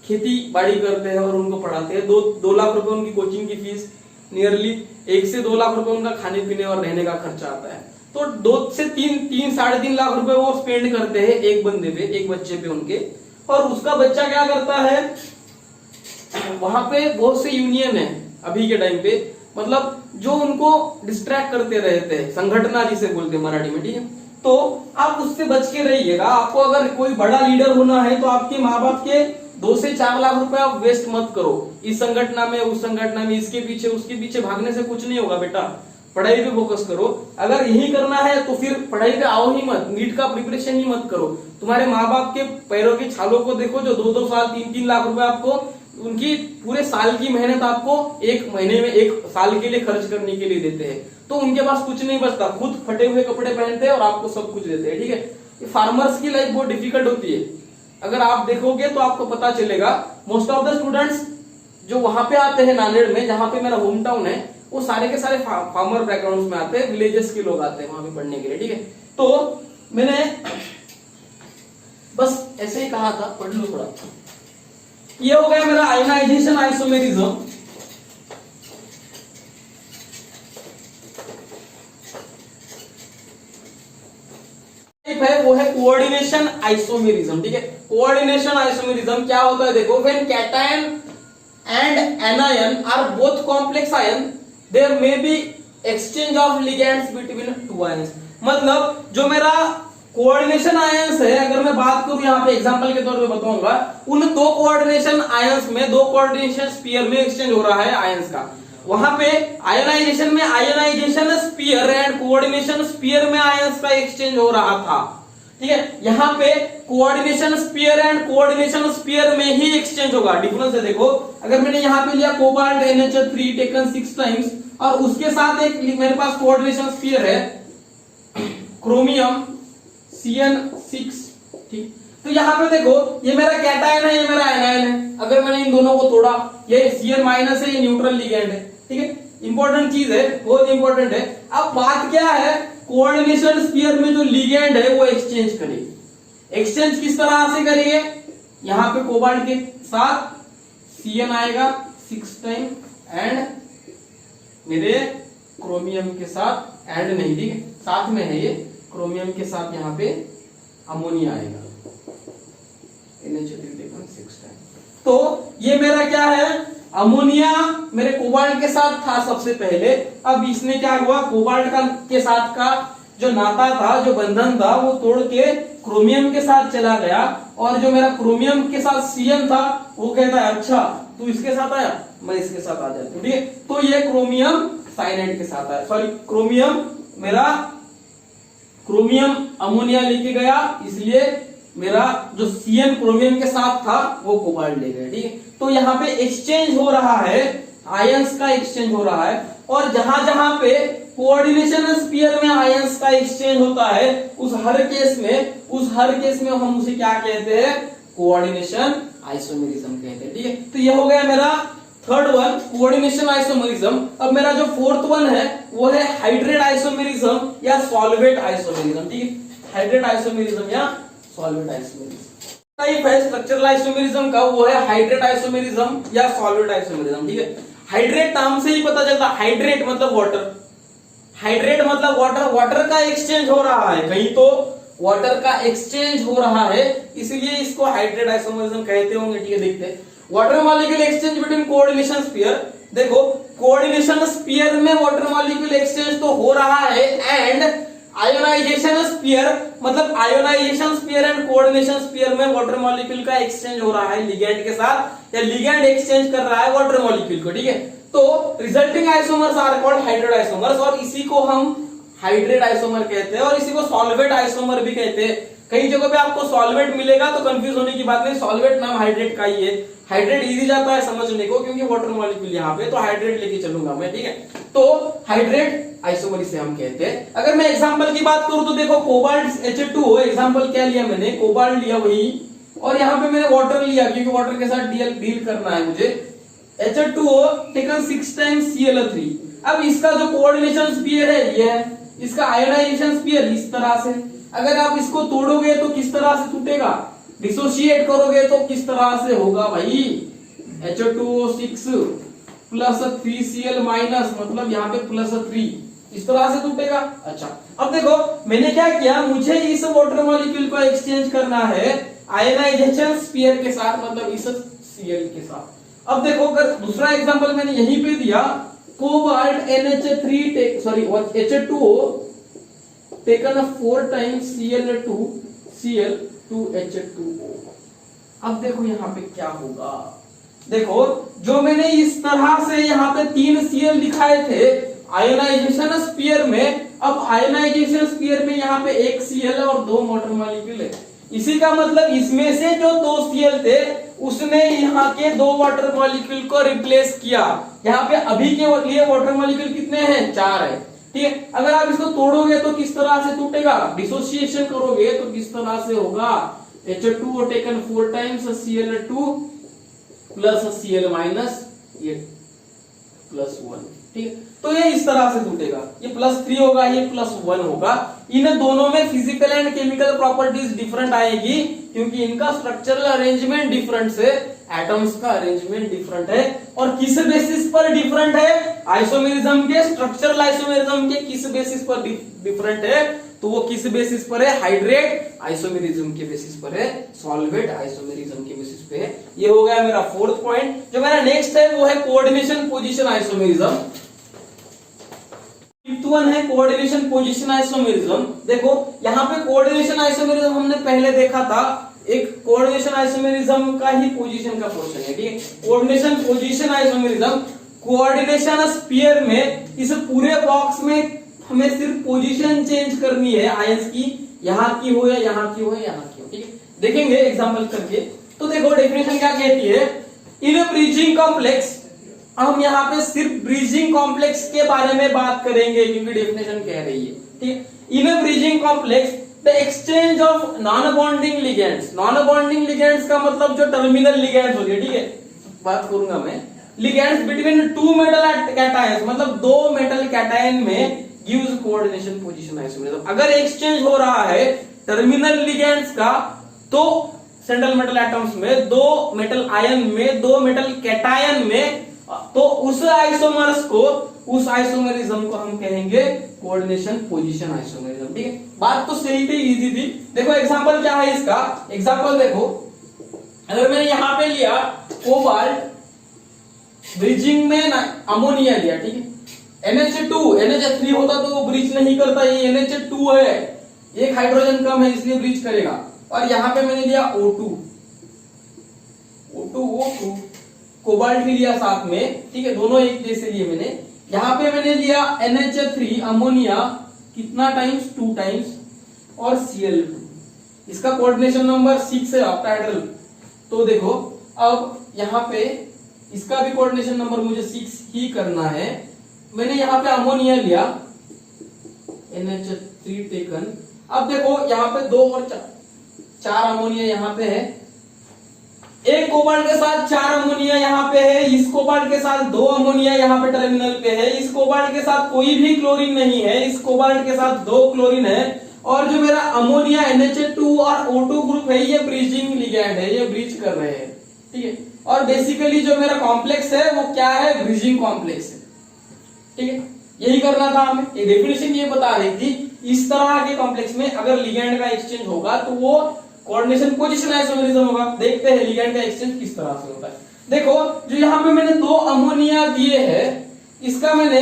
खेती बाड़ी करते हैं और उनको पढ़ाते हैं। 2 लाख रुपए उनकी कोचिंग की फीस, नियरली 1 से 2 लाख रुपए उनका खाने पीने और रहने का खर्चा आता है। तो 2 से 3 साढ़े 3 लाख रुपए वो स्पेंड करते हैं एक बंदे पे, एक बच्चे पे उनके। और उसका बच्चा क्या करता है? वहां पे बहुत से यूनियन है अभी के टाइम पे, मतलब जो उनको डिस्ट्रैक्ट करते रहते हैं, संगठना जिसे बोलते हैं मराठी में, ठीक है। तो आप उससे बच के रहिएगा। आपको अगर कोई बड़ा लीडर होना है तो आपके माँ बाप के 2 से 4 लाख रुपए आप वेस्ट मत करो इस संगठना में, उस संगठना में, इसके पीछे उसके पीछे भागने से कुछ नहीं होगा बेटा। पढ़ाई पे फोकस करो। अगर यही करना है तो फिर पढ़ाई पे आओ ही मत, नीट का प्रिपरेशन ही मत करो। तुम्हारे माँ बाप के पैरों की छालों को देखो, जो 2-2 साल 3-3 लाख रुपए आपको, उनकी पूरे साल की मेहनत आपको एक महीने में, एक साल के लिए खर्च करने के लिए देते हैं, तो उनके पास कुछ नहीं बचता, खुद फटे हुए कपड़े पहनते हैं और आपको सब कुछ देते हैं। ठीक है, फार्मर्स की लाइफ बहुत डिफिकल्ट होती है। अगर आप देखोगे तो आपको पता चलेगा, मोस्ट ऑफ द स्टूडेंट्स जो वहां पे आते हैं नांदेड़ में, जहां पे मेरा होम टाउन है, वो सारे के सारे फार्मर बैकग्राउंड में आते हैं, विलेजेस के लोग आते हैं वहां पे पढ़ने के लिए। ठीक है, तो मैंने बस ऐसे ही कहा था, पढ़ लो थोड़ा। ये हो गया मेरा आयोनाइजेशन आइसोमेरिज्म। है वो है कोऑर्डिनेशन आइसोमेरिज्म। ठीक है, कोऑर्डिनेशन आइसोमेरिज्म क्या होता है देखो, when cation and anion are both complex ion there may be exchange of ligands between two ions. मतलब जो मेरा कोऑर्डिनेशन आयंस है, अगर मैं बात करूं यहाँ पे एग्जांपल के तौर पे बताऊंगा, उन दो कोऑर्डिनेशन आयंस में, दो कोऑर्डिनेशन स्फीयर में एक्सचेंज हो रहा है आयंस का। वहां पे आयोनाइजेशन में ionization sphere and coordination sphere में आयंस का एक्सचेंज हो रहा था। ठीक है, यहाँ पे coordination sphere and coordination sphere में ही एक्सचेंज होगा। डिफरेंस है देखो, अगर मैंने यहाँ पे लिया कोबाल्ट NH3 टेकन 6 टाइम्स, और उसके साथ एक मेरे पास कोऑर्डिनेशन स्फीयर है क्रोमियम CN6। ठीक, तो यहाँ पे देखो, ये मेरा कैटायन है, ये मेरा एनायन है। अगर मैंने इन दोनों को तोड़ा, ये Cn- है, ये न्यूट्रल लिगेंड है। ठीक है, इंपॉर्टेंट चीज है, बहुत इंपॉर्टेंट है। अब बात क्या है, कोऑर्डिनेशन स्फीयर में जो लिगेंड है वो एक्सचेंज करेगी। एक्सचेंज किस तरह से करेंगे, यहाँ पे कोबाल्ट के साथ Cn आएगा 6 टाइम, एंड मेरे क्रोमियम के साथ, एंड नहीं, ठीक है, साथ में है ये, क्रोमियम के साथ यहाँ पे अमोनिया आएगा NH3 6 टाइम। तो ये मेरा क्या है, अमोनिया मेरे कोबाल्ट के साथ था सबसे पहले। अब इसमें क्या हुआ, कोबाल्ट का के साथ का जो नाता था, जो बंधन था, वो तोड़ के क्रोमियम के साथ चला गया, और जो मेरा क्रोमियम के साथ Cn था, वो कहता है अच्छा तू इसके साथ आया, मैं इसके साथ आ जाता हूं। ठीक है, तो ये क्रोमियम साइनाइड के साथ आया, सॉरी क्रोमियम मेरा क्रोमियम अमोनिया लेके गया, इसलिए मेरा जो Cn क्रोमियम के साथ था वो कोबाल्ट ले गया। ठीक है, तो यहाँ पे एक्सचेंज हो रहा है, आयंस का एक्सचेंज हो रहा है, और जहां जहां पे कोऑर्डिनेशन स्फीयर में आयंस का एक्सचेंज होता है, उस हर केस में हम उसे क्या कहते हैं, कोऑर्डिनेशन आइसोमेरिज्म कहते हैं। ठीक है, तो ये हो गया मेरा थर्ड वन, कोऑर्डिनेशन आइसोमेरिज्म। अब मेरा जो फोर्थ वन है वो है हाइड्रेट आइसोमेरिज्म या सॉल्वेट आइसोमेरिज्म। ठीक है, हाइड्रेट आइसोमेरिज्म या सॉल्वेट आइसोमेरिज्म टाइप है स्ट्रक्चरल आइसोमेरिज्म का, वो है हाइड्रेट आइसोमेरिज्म या सॉल्वेट आइसोमेरिज्म। ठीक है, हाइड्रेट नाम से ही पता चलता, हाइड्रेट मतलब वाटर, हाइड्रेट मतलब वाटर, वाटर का एक्सचेंज हो रहा है, कहीं तो वाटर का एक्सचेंज हो रहा है, इसलिए इसको हाइड्रेट आइसोमेरिज्म कहते होंगे। ठीक है, देखते हैं water molecule exchange between coordination sphere. देखो कोऑर्डिनेशन स्फीयर में वाटर मॉलिक्यूल एक्सचेंज तो हो रहा है, एंड आयोनाइजेशन स्फीयर मतलब ionization sphere and coordination sphere में वाटर मॉलिक्यूल का एक्सचेंज हो रहा है लिगेंड के साथ, या लिगेंड एक्सचेंज कर रहा है वाटर मॉलिक्यूल को। ठीक है, तो resulting isomers are called hydrate isomers, और इसी को हम हाइड्रेट आइसोमर कहते हैं, और इसी को सॉल्वेट आइसोमर भी कहते हैं। कई जगह पे आपको सॉल्वेट मिलेगा तो कंफ्यूज होने की बात नहीं, सॉल्वेट नाम हाइड्रेट का ही है। हाइड्रेट इजी जाता है समझने को, क्योंकि वाटर मॉलिक्यूल यहाँ पे, तो हाइड्रेट लेके चलूंगा मैं। ठीक है, तो हाइड्रेट आइसोमर इसे हम कहते हैं। अगर मैं एग्जांपल की बात करूं तो देखो कोबाल्ट H2O, एग्जांपल क्या लिया मैंने, कोबाल्ट लिया वही, और यहाँ पे मैंने वाटर लिया, क्योंकि वाटर के साथ डील करना है मुझे। H2O taken 6 times Cl3। अब इसका जो कोऑर्डिनेशन स्फीयर है ये है, इसका आयोनाइजेशन स्फीयर इस तरह से, अगर आप इसको तोड़ोगे तो किस तरह से टूटेगा, डिसोशिएट करोगे तो किस तरह से होगा भाई, H2O6 प्लस 3Cl माइनस, मतलब यहाँ पे प्लस 3, इस तरह से टूटेगा। अच्छा, अब देखो मैंने क्या किया, मुझे इस वाटर मॉलिक्यूल को एक्सचेंज करना है आयोनाइजेशन स्फीयर के साथ, मतलब इस Cl के साथ। अब देखो अगर दूसरा एग्जांपल मैंने यहीं पे दिया, cobalt H2O taken 4 times Cl2H2O। अब देखो यहाँ पे क्या होगा, देखो जो मैंने इस तरह से यहाँ पे 3 Cl दिखाए थे, आयोनाइजेशन स्फीयर में, अब आयोनाइजेशन स्फीयर में यहाँ पे एक Cl और 2 वाटर मॉलिक्यूल है। इसी का मतलब इसमें से जो 2 Cl थे उसने यहाँ के 2 वाटर मॉलिक्यूल को रिप्लेस किया। यहाँ पे अभी के लिए वाटर मॉलिक्यूल कितने हैं? 4 है। ठीक है, अगर आप इसको तोड़ोगे तो किस तरह से टूटेगा? डिसोसिएशन करोगे तो किस तरह से होगा? H2 taken 4 times Cl2 plus Cl minus ये +1। ठीक है, तो ये इस तरह से टूटेगा, ये +3 होगा, ये +1 होगा। इन दोनों में physical and chemical properties different आएगी क्योंकि इनका स्ट्रक्चरल अरेंजमेंट डिफरेंट है, एटम्स का अरेंजमेंट डिफरेंट है। और किस बेसिस पर डिफरेंट है? आइसोमेरिज्म के, स्ट्रक्चरल आइसोमेरिज्म के किस बेसिस पर डिफरेंट है? तो वो किस बेसिस पर है? हाइड्रेट आइसोमेरिज्म के बेसिस पर है, सॉल्वेट आइसोमेरिज्म के बेसिस पे है। ये हो गया मेरा 4th पॉइंट। जो मेरा नेक्स्ट है वो है coordination position isomerism. 5th one है कोऑर्डिनेशन पोजीशन आइसोमेरिज्म। देखो यहाँ पे कोऑर्डिनेशन आइसोमेरिज्म हमने पहले देखा था, एक कोऑर्डिनेशन आइसोमेरिज्म का ही पोजीशन का पोर्शन है। ठीक है, coordination position isomerism, coordination sphere में इस पूरे बॉक्स में हमें सिर्फ पोजीशन चेंज करनी है आयंस की, यहाँ की हो या यहाँ की हो या यहाँ की हो। ठीक है, देखेंगे एग्जांपल करके। तो देखो डेफिनेशन क्या कहती है, इन ब्रीजिंग कॉम्प्लेक्स, हम यहाँ पे सिर्फ ब्रीजिंग कॉम्प्लेक्स के बारे में बात करेंगे क्योंकि डेफिनेशन कह रही है। ठीक, in bridging complex the exchange of non bonding ligands. Non bonding ligands का मतलब जो टर्मिनल लिगेंड्स होते हैं, ठीक है, बात करूंगा मैं, लिगेंड्स बिटवीन 2 मेटल कैटायंस, मतलब 2 मेटल कैटायन में गिव्स कोऑर्डिनेशन पोजीशन आइसोमेरिज्म। अगर एक्सचेंज हो रहा है टर्मिनल लिगेंड्स का, तो सेंट्रल मेटल एटम्स में, 2 मेटल आयन में, 2 मेटल कैटायन में, तो उस आइसोमर्स को, उस आइसोमेरिज्म को हम कहेंगे कोऑर्डिनेशन पोजीशन आइसोमेरिज्म। ठीक है, बात तो सही थी, इजी थी। देखो एग्जांपल क्या है इसका, एग्जांपल देखो, अगर मैंने यहां पे लिया कोबाल्ट, ब्रिजिंग में अमोनिया लिया, ठीक है, NH2, NH3 होता तो वो ब्रीच नहीं करता, ये NH2 है, एक हाइड्रोजन कम है इसलिए ब्रीच करेगा। और यहां पे मैंने लिया O2, कोबाल्ट भी लिया साथ में, ठीक है, दोनों एक जैसे लिए मैंने। यहां पे मैंने लिया NH3 अमोनिया, कितना टाइम्स? 2 टाइम्स, और Cl2, इसका कोऑर्डिनेशन नंबर 6 है ऑक्टाहेड्रल। तो देखो अब यहां पे इसका भी कोऑर्डिनेशन नंबर मुझे 6 ही करना है। मैंने यहाँ पे अमोनिया लिया, NH3 टेकन। अब देखो यहाँ पे 2 और 4 अमोनिया यहाँ पे है, एक कोबाल्ट के साथ 4 अमोनिया यहाँ पे है, इस कोबाल्ट के साथ 2 अमोनिया यहाँ पे टर्मिनल पे है, इस कोबाल्ट के साथ कोई भी क्लोरीन नहीं है, इस कोबाल्ट के साथ 2 क्लोरीन है, और जो मेरा अमोनिया NH2 और O2 ग्रुप है, ये ब्रीजिंग लिगैंड है, ये ब्रीच कर रहे हैं। ठीक है, और बेसिकली जो मेरा कॉम्प्लेक्स है वो क्या है? ब्रीजिंग कॉम्प्लेक्स है। ठीक है, यही करना था हमें, ये डेफिनेशन ये बता रही थी, इस तरह के कॉम्प्लेक्स में अगर लिगैंड का एक्सचेंज होगा तो वो कोऑर्डिनेशन पोजीशन आइसोमेरिज्म होगा। देखते हैं लिगैंड का एक्सचेंज किस तरह से होता है। देखो जो यहाँ पे मैंने 2 अमोनिया दिए हैं, इसका मैंने,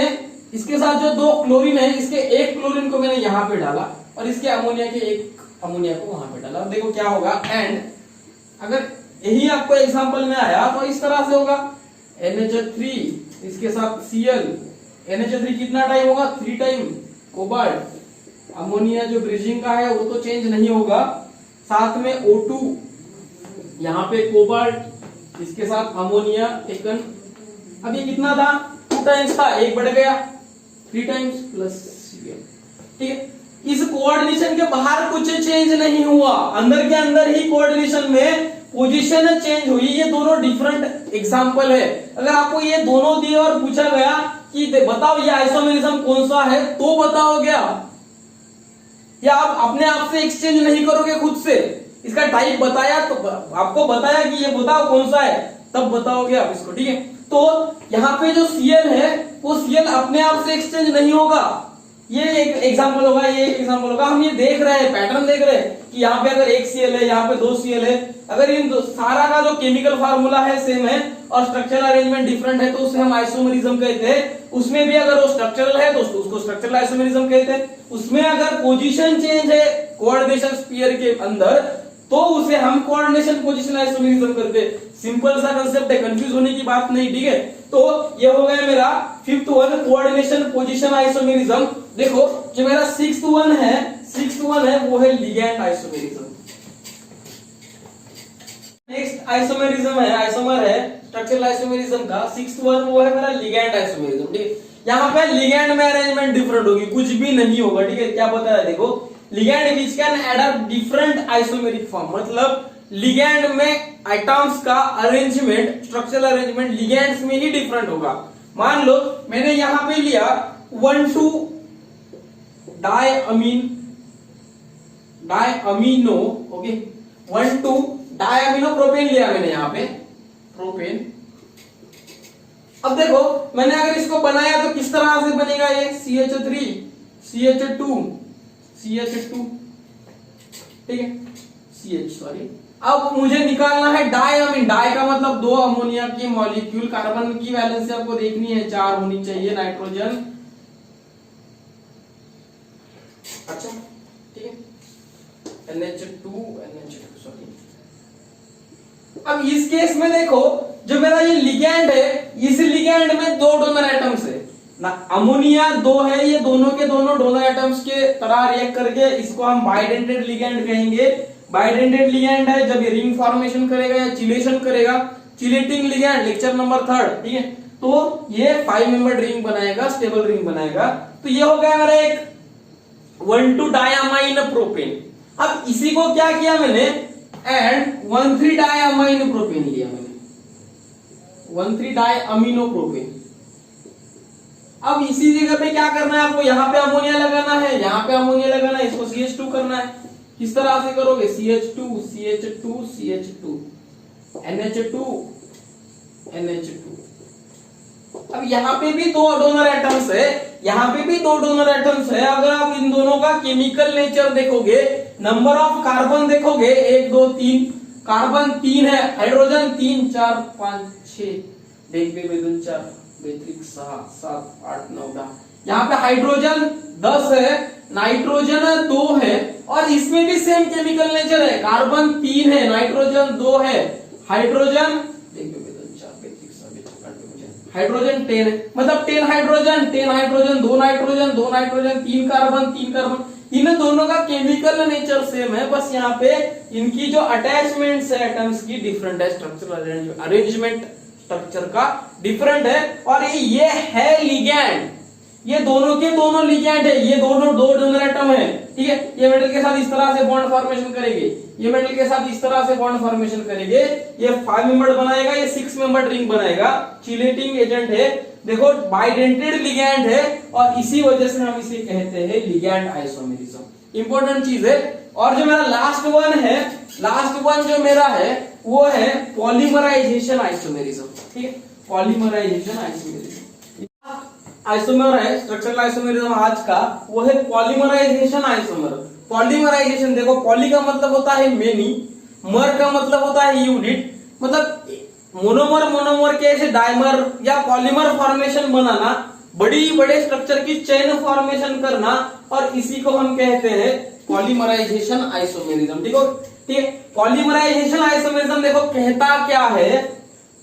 इसके साथ जो 2 क्लोरीन है, इसके एक क्लोरीन को मैंने यहाँ पे डाला और इसके अमोनिया के एक अमोनिया को वहां पे डाला। देखो क्या होगा, एंड अगर यही आपको एग्जांपल में आया तो इस तरह से होगा, NH3 इसके साथ Cl, NH3 कितना टाइम होगा? 3 टाइम, कोबाल्ट, अमोनिया जो ब्रिजिंग का है वो तो चेंज नहीं होगा, साथ में O2, यहाँ पे कोबाल्ट, इसके साथ अमोनिया टेकन। अब ये कितना था? 2 टाइम्स था, एक बढ़ गया 3 टाइम्स प्लस Cl। ठीक है, इस कोऑर्डिनेशन के बाहर कुछ चेंज नहीं हुआ, अंदर के अंदर ही कोऑर्डिनेशन में पोजीशन चेंज हुई। ये दोनों डिफरेंट एग्जांपल है। अगर आपको ये दोनों दिए और पूछा गया कि बताओ ये आइसोमेरिज्म कौन सा है, तो बताओगे आप, या आप अपने आप से एक्सचेंज नहीं करोगे खुद से, इसका टाइप बताया तो आपको बताया कि ये बताओ कौन सा है, तब बताओगे आप इसको। ठीक है, तो यहाँ पे जो Cl है वो Cl अपने आप से एक्सचेंज नहीं होगा, ये एक एग्जांपल होगा, ये एक एग्जांपल होगा। हम ये देख रहे हैं, पैटर्न देख रहे हैं कि यहाँ पे अगर 1 Cl है, यहाँ पे 2 Cl है, अगर इन सारा का जो केमिकल फार्मूला है सेम है और स्ट्रक्चरल अरेंजमेंट डिफरेंट है तो उसे हम आइसोमेरिज्म कहते हैं। उसमें भी अगर वो स्ट्रक्चरल है तो उसको स्ट्रक्चरल आइसोमेरिज्म कहते हैं। उसमें अगर पोजीशन चेंज है कोऑर्डिनेशन स्फीयर के अंदर तो उसे हम कोऑर्डिनेशन पोजीशन आइसोमेरिज्म करते हैं। सिंपल सा कंसेप्ट है, कंफ्यूज होने की बात नहीं। ठीक है, तो ये हो गया मेरा fifth one, coordination position isomerism. देखो जो मेरा सिक्स्थ वन है वो है लिगैंड आइसोमेरिज्म। नेक्स्ट आइसोमेरिज्म है, आइसोमर है स्ट्रक्चरल आइसोमेरिज्म का सिक्स्थ वन, वो है मेरा लिगैंड आइसोमेरिज्म। ठीक है, यहाँ पे लिगैंड में अरेंजमेंट डिफरेंट होगी, कुछ भी नहीं होगा। ठीक है, क्या बताया देखो, ligand which can adopt different isomeric form, मतलब लिगैंड में एटॉम्स का अरेंजमेंट, स्ट्रक्चरल अरेंजमेंट लिगैंड्स में ही डिफरेंट होगा। मान लो मैंने यहां पे लिया 1,2 डायअमीनो, ओके 1,2 डायअमीनो प्रोपेन लिया मैंने यहां पे प्रोपेन। अब देखो मैंने अगर इसको बनाया तो किस तरह से बनेगा, ये CH3 CH2 CH2, ठीक है CH, सॉरी। अब मुझे निकालना है डायअमीन, डाई का मतलब दो अमोनिया की मॉलिक्यूल, कार्बन की वैलेंसी आपको देखनी है 4 होनी चाहिए, नाइट्रोजन, अच्छा ठीक है NH2 सॉरी। अब इस केस में देखो जो मेरा ये लिगैंड है, इस लिगैंड में 2 डोनर एटम्स है ना, अमोनिया 2 है, ये दोनों के दोनों डोनर एटम्स के तरह रिएक्ट करके इसको हम बाइडेंटेड लिगैंड कहेंगे। बाइडेंटेड लिगैंड है जब ये रिंग फॉर्मेशन करेगा या चिलेशन करेगा, चिलेटिंग लिगैंड लेक्चर नंबर 3, ठीक है। तो ये 5 मेंबर्ड रिंग बनाएगा, स्टेबल रिंग बनाएगा। तो ये हो गया मेरा एक 1,2 डायअमाइन प्रोपेन। अब इसी को क्या किया मैंने, एंड 1,3 डायअमाइन प्रोपेन लिया मैंने, 1,3 डायअमीनो प्रोपेन। अब इसी जगह पे क्या करना है आपको, यहाँ पे अमोनिया लगाना है, यहाँ पे अमोनिया लगाना है, इसको CH2 करना है। किस तरह से करोगे, CH2 CH2 CH2 NH2 NH2। अब यहाँ पे भी 2 डोनर एटम्स है, यहाँ पे भी 2 डोनर एटम्स है। अगर आप इन दोनों का केमिकल नेचर देखोगे, नंबर ऑफ कार्बन देखोगे 1 2 3, कार्बन 3 है, हाइड्रोजन 3 4 5 6, देख 4 6 7 8 9 10, यहाँ पे हाइड्रोजन 10 है, नाइट्रोजन 2 है, और इसमें भी सेम केमिकल नेचर है, कार्बन 3 है, नाइट्रोजन 2 है, हाइड्रोजन हाइड्रोजन 10 है, मतलब 10 हाइड्रोजन 2 नाइट्रोजन 2 नाइट्रोजन 3 कार्बन। इन दोनों का केमिकल नेचर सेम है, बस यहाँ पे इनकी जो अटैचमेंट्स है एटम्स की डिफरेंट है, स्ट्रक्चरल अरेंजमेंट स्ट्रक्चर का डिफरेंट है। और ये है लिगैंड, ये दोनों के दोनों लिगैंड है, ये दोनों 2 डोनर एटम है, ठीक है। ये मेटल के साथ इस तरह से बॉन्ड फॉर्मेशन करेंगे, ये मेटल के साथ इस तरह से बॉन्ड फॉर्मेशन करेंगे, ये 5 मेंबर्ड बनाएगा, ये 6 मेंबर्ड रिंग बनाएगा, चिलेटिंग एजेंट है, देखो बाइडेंटेड लिगैंड है, और इसी वजह से हम इसे कहते हैं लिगैंड आइसोमेरिज्म। इंपॉर्टेंट चीज है। और जो मेरा लास्ट वन जो मेरा है वो है पॉलीमराइजेशन आइसोमेरिज्म, ठीक है, पॉलीमराइजेशन आइसोमेरिज्म। आइसोमर है स्ट्रक्चरल आइसोमेरिज्म आज का, वो है पॉलीमराइजेशन आइसोमर। पॉलीमराइजेशन देखो, पॉली का मतलब होता है मेनी, मर का मतलब होता है यूनिट, मतलब मोनोमर के ऐसे डायमर या पॉलीमर फॉर्मेशन बनाना, बड़े स्ट्रक्चर की चेन फॉर्मेशन करना, और इसी को हम कहते हैं पॉलीमराइजेशन आइसोमेरिज्म। ठीक है, पॉलीमराइजेशन आइसोमेरिज्म देखो कहता क्या है,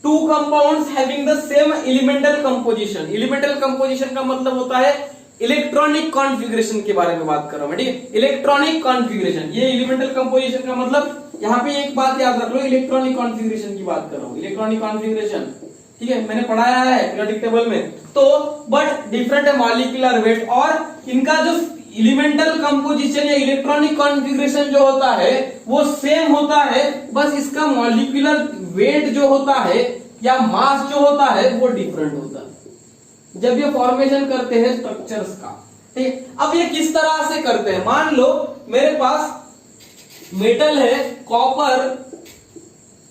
2 compounds having the same elemental composition. Elemental composition का मतलब होता है इलेक्ट्रॉनिक कॉन्फ़िगरेशन के बारे में बात कर रहा हूं, ठीक है, इलेक्ट्रॉनिक कॉन्फ़िगरेशन। ये एलिमेंटल कंपोजिशन का मतलब, यहाँ पे एक बात याद रख लो, इलेक्ट्रॉनिक कॉन्फ़िगरेशन की बात कर रहा हूं, इलेक्ट्रॉनिक कॉन्फ़िगरेशन, ठीक है, मैंने पढ़ाया है पीरियोडिक टेबल में। तो बट डिफरेंट है मॉलिक्यूलर वेट, और इनका जो एलिमेंटल कंपोजिशन या इलेक्ट्रॉनिक कॉन्फ़िगरेशन जो होता है वो सेम होता है, बस इसका मॉलिक्यूलर वेट जो होता है या मास जो होता है वो डिफरेंट होता है जब ये फॉर्मेशन करते हैं स्ट्रक्चर्स का। ठीक, अब ये किस तरह से करते हैं, मान लो मेरे पास मेटल है कॉपर,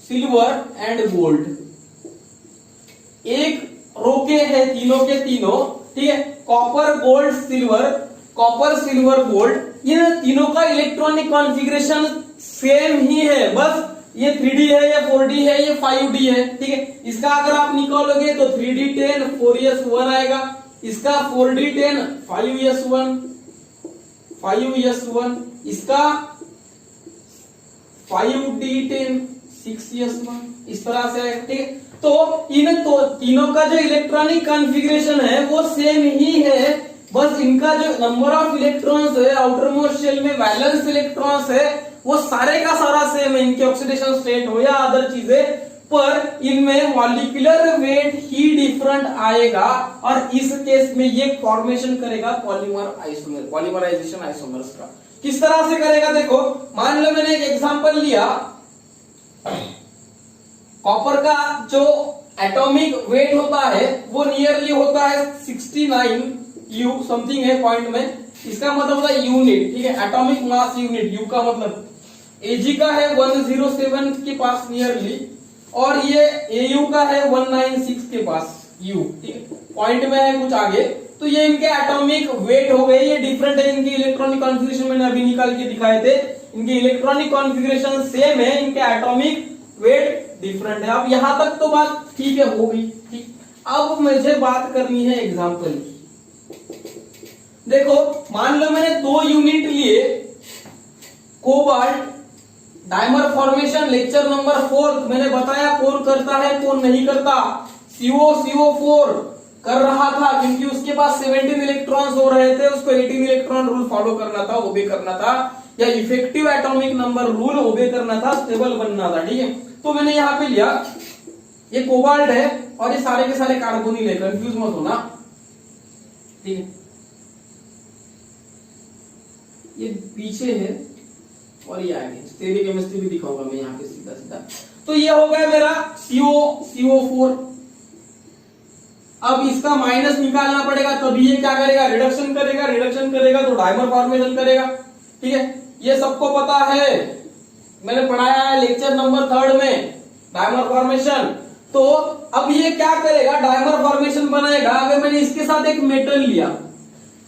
सिल्वर एंड गोल्ड, एक रोके है तीनों के तीनों, ठीक है, copper gold silver, copper silver gold, ये तीनों का इलेक्ट्रॉनिक कॉन्फ़िगरेशन सेम ही है, बस ये 3D है, ये 4D है, ये 5D है, ठीक है। इसका अगर आप निकालोगे तो 3D10 4s1 आएगा, इसका 4D10 5s1, इसका 5D10 6s1, इस तरह से आएगा, ठीक है। तो इन तो तीनों का जो इलेक्ट्रॉनिक कॉन्फ़िगरेशन है वो सेम ही है, बस इनका जो नंबर ऑफ इलेक्ट्रॉन्स है आउटर मोस्ट शेल में वैलेंस इलेक्ट्रॉन्स है वो सारे का सारा सेम है, इनके ऑक्सीडेशन स्टेट हो या अदर चीजें, पर इनमें मॉलिक्यूलर वेट ही डिफरेंट आएगा और इस केस में ये फॉर्मेशन करेगा पॉलीमर आइसोमर, पॉलीमराइजेशन आइसोमर्स का। किस तरह से करेगा देखो, मान लो मैंने एक एग्जांपल लिया, कॉपर का जो एटॉमिक वेट होता है वो नियरली होता है 69 यू समथिंग है पॉइंट में, इसका मतलब होता है यूनिट, ठीक है, एटॉमिक मास यूनिट, यू का मतलब। एजी का है 107 के पास नियरली, और ये एयू का है 196 के पास यू, ठीक है, पॉइंट में है कुछ आगे। तो ये इनके एटॉमिक वेट हो गए, ये डिफरेंट है, इनकी इलेक्ट्रॉनिक कॉन्फ़िगरेशन मैंने अभी निकाल के दिखाए थे, इनकी इलेक्ट्रॉनिक कॉन्फ़िगरेशन सेम है, इनके एटॉमिक वेट डिफरेंट है। अब यहां तक तो बात ठीक है, हो गई ठीक। अब मुझे बात करनी है एग्जांपल की। देखो मान लो मैंने 2 यूनिट लिए cobalt, dimer formation lecture number 4 मैंने बताया कौन करता है कौन नहीं करता, CO4 कर रहा था क्योंकि उसके पास 17 इलेक्ट्रॉन्स हो रहे थे, उसको 18 इलेक्ट्रॉन रूल फॉलो करना था, ओबे करना था, या इफेक्टिव एटॉमिक नंबर रूल ओबे करना था, स्टेबल बनना था, ठीक है। तो मैंने यहां पे लिया, ये कोबाल्ट है और ये सारे के सारे कार्बोनिल है, कंफ्यूज मत होना, ठीक है, ये पीछे है और ये आगे, स्टेरिक केमिस्ट्री भी दिखाऊंगा मैं यहाँ पे सीधा सीधा। तो ये हो गया मेरा CO4। अब इसका माइनस निकालना पड़ेगा, तभी ये क्या करेगा, रिडक्शन करेगा, रिडक्शन करेगा तो डायमर फॉर्मेशन करेगा, ठीक है, ये सबको पता है, मैंने पढ़ाया है लेक्चर नंबर 3 में डायमर फॉर्मेशन। तो अब ये क्या करेगा, डायमर फॉर्मेशन बनाएगा। अगर मैंने इसके साथ एक मेटल लिया,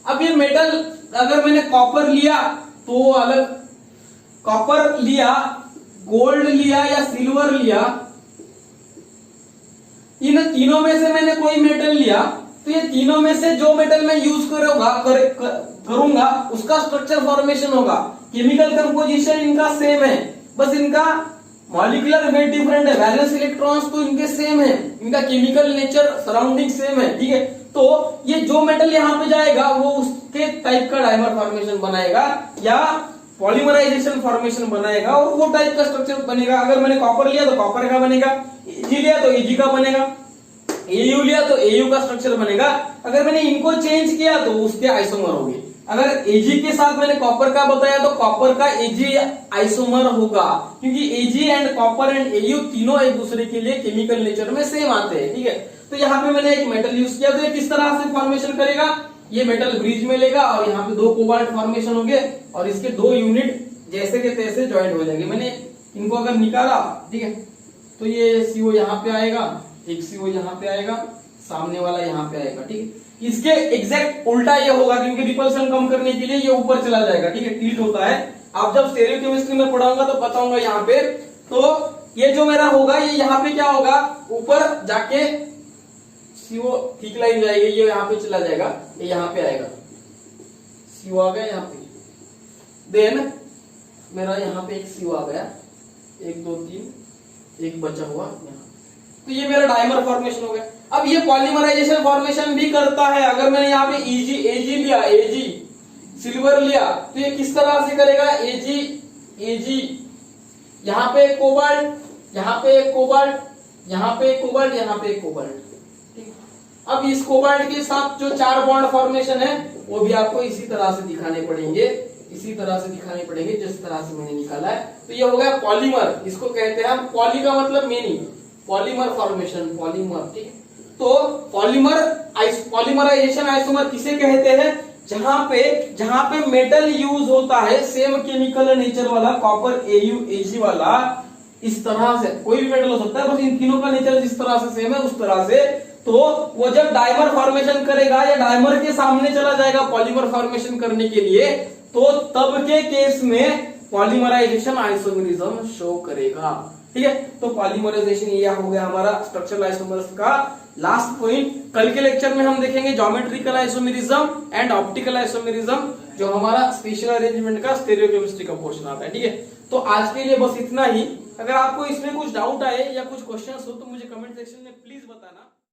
अब ये मेटल अगर मैंने कॉपर लिया तो अलग, कॉपर लिया, गोल्ड लिया या सिल्वर लिया, इन तीनों में से मैंने कोई मेटल लिया, तो ये तीनों में से जो मेटल मैं यूज करूंगा उसका स्ट्रक्चर फॉर्मेशन होगा, केमिकल कंपोजिशन इनका सेम है, बस इनका मॉलिक्यूलर वेट डिफरेंट है, वैलेंस इलेक्ट्रॉन्स तो इनके सेम है, इनका केमिकल नेचर सराउंडिंग सेम है, ठीक है। तो ये जो मेटल यहाँ पे जाएगा वो उसके टाइप का डायमर फॉर्मेशन बनाएगा या पॉलीमराइजेशन फॉर्मेशन बनाएगा और वो टाइप का स्ट्रक्चर बनेगा। अगर मैंने कॉपर लिया तो कॉपर का बनेगा, एजी लिया तो एजी का बनेगा, एयू लिया तो एयू का स्ट्रक्चर बनेगा। अगर मैंने इनको चेंज किया तो उसके आइसोमर होंगे। अगर एजी के साथ मैंने कॉपर का बताया तो कॉपर का एजी आइसोमर होगा, क्योंकि एजी एंड कॉपर एंड एयू तीनों एक दूसरे के लिए केमिकल नेचर में सेम आते हैं, ठीक है। तो यहाँ पे मैंने एक मेटल यूज किया, तो ये किस तरह से फॉर्मेशन करेगा, ये मेटल ब्रिज में लेगा और यहाँ पे 2 कोबाल्ट फॉर्मेशन होंगे और इसके 2 यूनिट जैसे के तैसे ज्वाइंट हो जाएंगे। मैंने इनको अगर निकाला, ठीक है, तो ये सीओ यहाँ पे आएगा, एक सीओ यहाँ पे आएगा, सामने वाला यहाँ पे आएगा, ठीक है। इसके एग्जैक्ट उल्टा ये होगा क्योंकि रिपल्सन कम करने के लिए ये ऊपर चला जाएगा, ठीक है, टिल्ट होता है। आप जब स्टेरियोकेमिस्ट्री में पढ़ाऊंगा तो बताऊंगा यहाँ पे। तो ये जो मेरा होगा ये यहाँ पे क्या होगा, ऊपर जाके सीओ ठीक लाइन जाएगी, ये यहाँ पे चला जाएगा, ये यहाँ पे आएगा, सीओ आ गया यहाँ पे, देन मेरा यहाँ पे एक सीओ आ गया, 1 2 3 एक बचा हुआ यहाँ, तो ये मेरा डायमर फॉर्मेशन हो गया। अब ये पॉलीमराइजेशन फॉर्मेशन भी करता है। अगर मैंने यहाँ पे एजी लिया, एजी सिल्वर लिया, तो ये किस तरह से करेगा, एजी यहाँ पे कोबाल्ट, यहाँ पे कोबाल्ट, यहाँ पे कोबाल्ट, यहाँ पे कोबाल्ट। अब इस कोबाल्ट के साथ जो 4 बॉन्ड फॉर्मेशन है वो भी आपको इसी तरह से दिखाने पड़ेंगे, इसी तरह से दिखाने पड़ेंगे जिस तरह से मैंने निकाला है। तो ये हो गया पॉलीमर, इसको कहते हैं हम, पॉली का मतलब मेनी, पॉलीमर फॉर्मेशन, पॉलीमर, ठीक है। तो पॉलीमराइजेशन आइसोमर किसे कहते हैं, जहां पे मेटल यूज होता है सेम केमिकल नेचर वाला, कॉपर एयू एजी वाला, इस तरह से कोई भी मेटल हो सकता है, बस इन तीनों का नेचर जिस तरह से सेम है उस तरह से। तो वो जब डायमर फॉर्मेशन करेगा या डायमर के सामने चला जाएगा पॉलीमर फॉर्मेशन करने के लिए, तो तब के केस में पॉलीमराइजेशन आइसोमेरिज्म शो करेगा, ठीक है। तो पॉलीमराइजेशन ये हो गया हमारा स्ट्रक्चरल आइसोमर्स का लास्ट पॉइंट। कल के लेक्चर में हम देखेंगे geometrical isomerism and optical isomerism, जो हमारा स्पेशल अरेंजमेंट का स्टेरियोकेमिस्ट्री का पोर्शन आता है, ठीक है। तो आज के लिए बस इतना ही। अगर आपको इसमें कुछ डाउट आए या कुछ क्वेश्चंस हो तो मुझे कमेंट सेक्शन में प्लीज बताना।